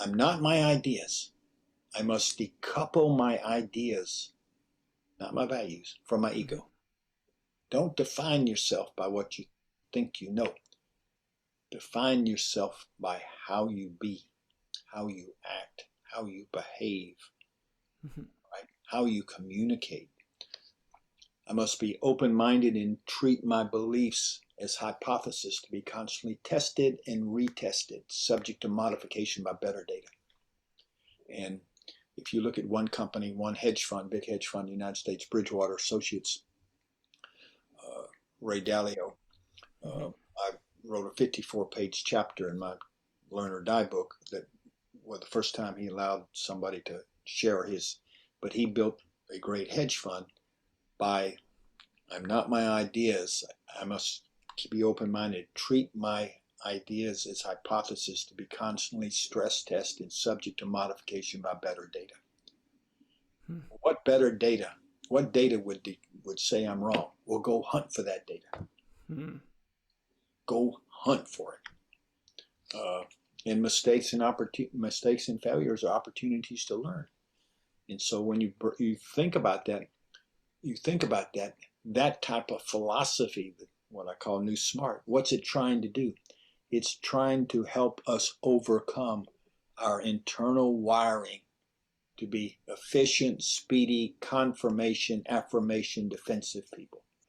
I'm not my ideas. I must decouple my ideas, not my values, from my Mm-hmm. ego. Don't define yourself by what you think you know. Define yourself by how you be, how you act, how you behave, Mm-hmm. right? How you communicate. I must be open minded and treat my beliefs as hypotheses to be constantly tested and retested, subject to modification by better data. And if you look at one company, one hedge fund, big hedge fund in the United States, Bridgwater Associates, uh, Ray Dalio, Mm-hmm. I wrote a 54-page chapter in my Learn or Die book that was the first time he allowed somebody to share his, but he built a great hedge fund by I'm not my ideas. I must be open minded, treat my ideas as hypotheses to be constantly stress tested and subject to modification by better data. What better data? What data would say I'm wrong? Well, go hunt for that data. Mm-hmm. Go hunt for it. And mistakes and failures are opportunities to learn. And so when you think about that, that type of philosophy, what I call New Smart. What's it trying to do? It's trying to help us overcome our internal wiring to be efficient, speedy, confirmation, affirmation, defensive people.